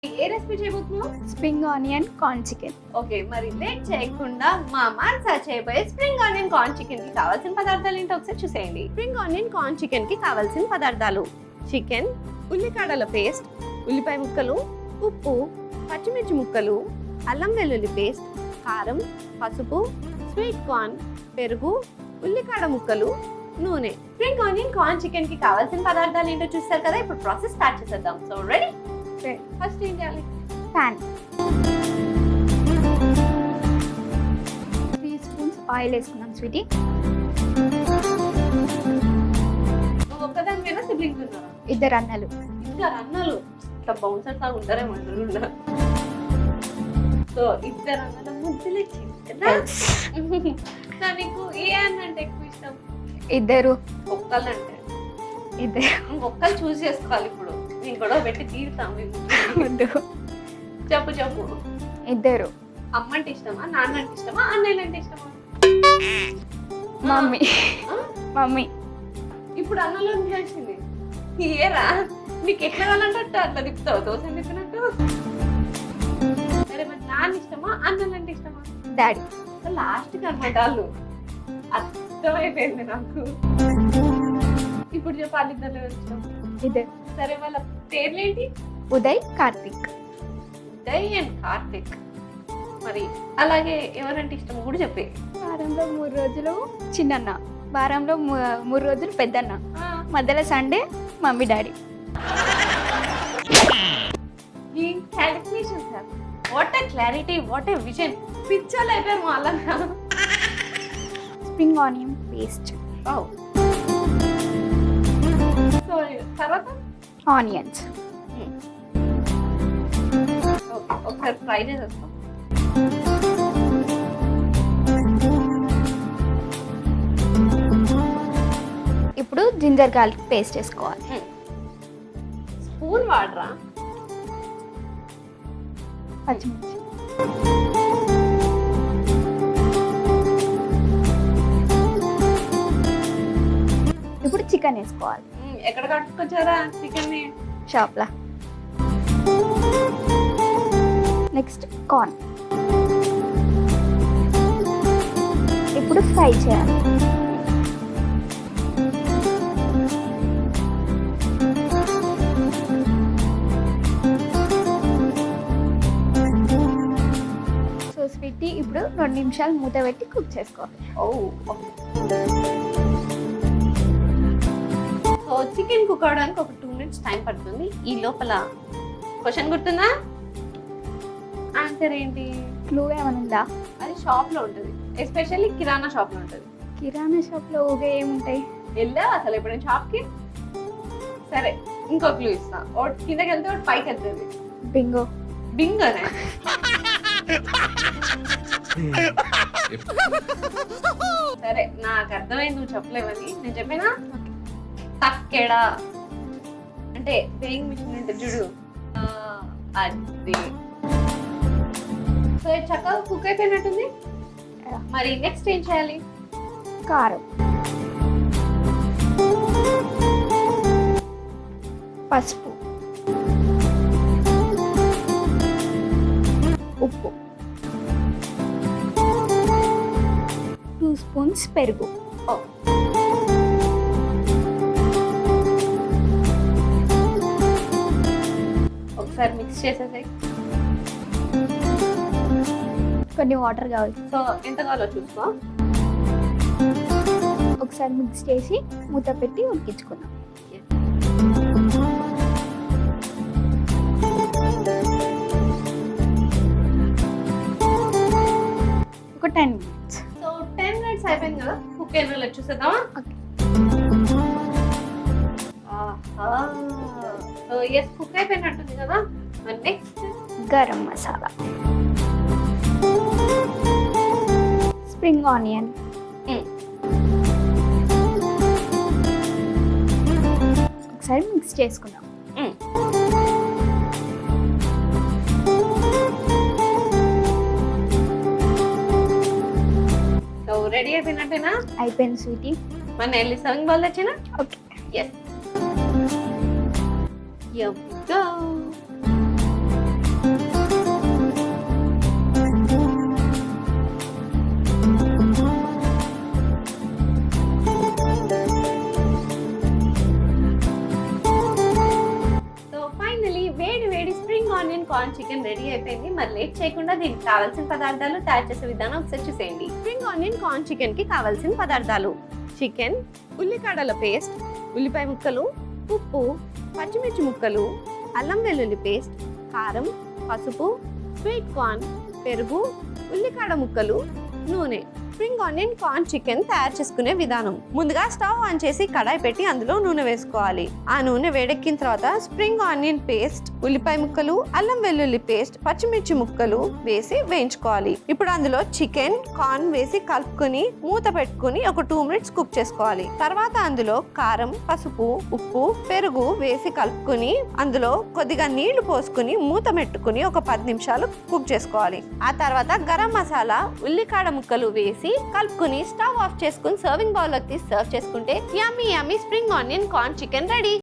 ఏ recipe చేయబోతున్నావు? Spring onion corn chicken. Okay, మరి late చేయకుండా మా మాన్సా చేయబోయే స్ప్రింగ్ ఆనియన్ కార్న్ చికెన్ కి కావాల్సిన పదార్థాలు ఏంటో ఒకసారి చూసేయండి. స్ప్రింగ్ ఆనియన్ కార్న్ చికెన్ కి కావాల్సిన పదార్థాలు: చికెన్, ఉల్లికాడల పేస్ట్, ఉల్లిపాయ ముక్కలు, ఉప్పు, పచ్చిమిర్చి ముక్కలు, అల్లం వెల్లుల్లి పేస్ట్, కారం, పసుపు, స్వీట్ కార్న్, పెరుగు, ఉల్లికాడ ముక్కలు, నూనె. స్ప్రింగ్ ఆనియన్ కార్న్ చికెన్ కి కావాల్సిన పదార్థాలు ఏంటో చూస్తారు కదా, ఇప్పుడు ప్రాసెస్ స్టార్ట్ చేసేద్దాం. So ready? ఫస్ట్ ఏం చేయాలి? ప్యాన్ 3 స్పూన్స్ ఆయిల్ వేసుకున్నాం స్వీటీ. నువ్వు ఒక్కదాని మీద సిబ్లింగ్స్ ఉన్నారా? 2 అన్నలు. ఇంకా అన్నలు ఇట్లా బౌన్సర్స్ లాగా ఉంటారేమో అంటారు. సో 2 అన్నల ముద్దులే కదా. నీకు ఏ అన్న అంటే ఎక్కువ ఇష్టం? 2. ఒక్కళ్ళంటే 2. ఒక్కళ్ళు చూస్ చేసుకోవాలి. ఇప్పుడు నేను గొడవ పెట్టి తీరుతాం. చెప్పు చెప్పు. 2. అమ్మ అంటే ఇష్టమా, నాన్న అంటే ఇష్టమా, అన్నయ్య అంటే ఇష్టమా? మమ్మీ. మమ్మీ. ఇప్పుడు అన్నలో వచ్చింది ఏరా, నీకు ఎట్లా కావాలంటే అట్లా తిప్పుతావు, దోశ తిప్పినట్టు. సరే, మరి నాన్న ఇష్టమా, అన్నలంటే ఇష్టమా? డాడీ. లాస్ట్ కి అనమాట వాళ్ళు. అర్థమైపోయింది నాకు. ఇప్పుడు చెప్పు, వాళ్ళిద్దరు ఇష్టం? 2. సరే, వాళ్ళ పేర్లేంటి? ఉదయ్, కార్తిక్. ఉదయ్ అండ్ కార్తిక్. మరి అలాగే ఎవరంటే ఇష్టం కూడా చెప్పే. వారంలో 3 రోజులు చిన్నన్న, వారంలో 3 రోజులు పెద్దన్న, మధ్యలో సండే మమ్మీ డాడీ. ఈ calculation sir, what a clarity, what a vision. పిక్చర్లు అయిపోయారు మా అలా. Spring onion paste. సో తర్వాత ఆనియన్స్. ఒకసారి ఫ్రై చేసేస్తాం. ఇప్పుడు జింజర్ గార్లిక్ పేస్ట్ వేసుకోవాలి. స్పూన్ వాడరా? పచ్చిమిర్చి. ఇప్పుడు చికెన్ వేసుకోవాలి. ఎక్కడ కట్టుకొచ్చారా చికెన్ ని? షాప్లా. Next corn. ఇప్పుడు ఫ్రై చేయాలి. సో స్వీటీ, ఇప్పుడు 2 నిమిషాలు మూత పెట్టి కుక్ చేసుకోవాలి. సో చికెన్ కుక్ అవడానికి ఒక 2 మినిట్స్ టైం పడుతుంది. ఈ లోపల క్వశ్చన్ గుర్తుందా? ఆన్సర్ ఏంటి? క్లూ ఏమైనా ఉందా? అది షాప్ లో ఉంటుంది, ఎస్పెషల్లీ కిరాణా షాప్ లో ఉంటుంది. కిరాణా షాప్ లో ఊగే ఏముంటాయి? వెళ్ళావా అసలు ఎప్పుడైనా షాప్ కి? సరే, ఇంకో క్లూ ఇస్తా. ఒకటి కిందకి వెళ్తే ఒకటి పైకి వెళ్తుంది. బింగో. బింగోనే. సరే, నాకు అర్థమైంది నువ్వు చెప్పలేవని. నేను చెప్పినా తక్కెడా అంటే వేయింగ్ మిషన్ ఉంటుంది చూడు, అది. సో చక్కగా కుక్ అయిపోయినట్టుంది. మరి నెక్స్ట్ ఏం చేయాలి? కారం, పసుపు, ఉప్పు, 2 స్పూన్స్ పెరుగు. ఒకసారి మిక్స్ చేసేసాయి. కొన్ని వాటర్ కావాలి. సో ఎంత కావాలో చూసుకో. ఒకసారి మిక్స్ చేసి మూత పెట్టి ఉడికించుకున్నాం. ఒక 10 మినిట్స్. సో 10 మినిట్స్ అయిపోయింది కదా, కుక్ అయిన చూసేద్దామా? సో ఎస్, కుక్ అయిపోయినట్టుంది కదా. మరి next garam masala, spring onion, ఒకసారి మిక్స్ చేసుకుందాం. సో రెడీ అయిపోయినట్టేనా? అయిపోయింది స్వీటీ. మన వెళ్ళి సర్వింగ్ బౌల్ తెచ్చినా? Okay. Yes. Here we go. Onion corn chicken ready అయిపోయింది. మరి లేట్ చేయకుండా దీనికి కావాల్సిన పదార్థాలు తయారు చేసే విధానం ఒకసారి చూసేయండి. స్ప్రింగ్ ఆనియన్ కార్న్ చికెన్ కి కావాల్సిన పదార్థాలు: చికెన్, ఉల్లికాడల పేస్ట్, ఉల్లిపాయ ముక్కలు, ఉప్పు, పచ్చిమిర్చి ముక్కలు, అల్లం వెల్లుల్లి పేస్ట్, కారం, పసుపు, స్వీట్ కార్న్, పెరుగు, ఉల్లికాడ ముక్కలు, నూనె. స్ప్రింగ్ ఆనియన్ కార్న్ చికెన్ తయారు చేసుకునే విధానం: ముందుగా స్టవ్ ఆన్ చేసి కడాయి పెట్టి అందులో నూనె వేసుకోవాలి. ఆ నూనె వేడెక్కిన తర్వాత స్ప్రింగ్ ఆనియన్ పేస్ట్, ఉల్లిపాయ ముక్కలు, అల్లం వెల్లుల్లి పేస్ట్, పచ్చిమిర్చి ముక్కలు వేసి వేయించుకోవాలి. ఇప్పుడు అందులో చికెన్, కార్న్ వేసి కలుపుకొని మూత పెట్టుకుని ఒక 2 minutes కుక్ చేసుకోవాలి. తర్వాత అందులో కారం, పసుపు, ఉప్పు, పెరుగు వేసి కలుపుకొని అందులో కొద్దిగా నీళ్లు పోసుకుని మూత పెట్టుకుని ఒక 10 నిమిషాలు కుక్ చేసుకోవాలి. ఆ తర్వాత గరం మసాలా, ఉల్లికాడ ముక్కలు వేసి కలుపుకుని స్టవ్ ఆఫ్ చేసుకుని సర్వింగ్ బౌల్ లోకి తీసి సర్వ్ చేసుకుంటే yummy spring onion corn chicken ready.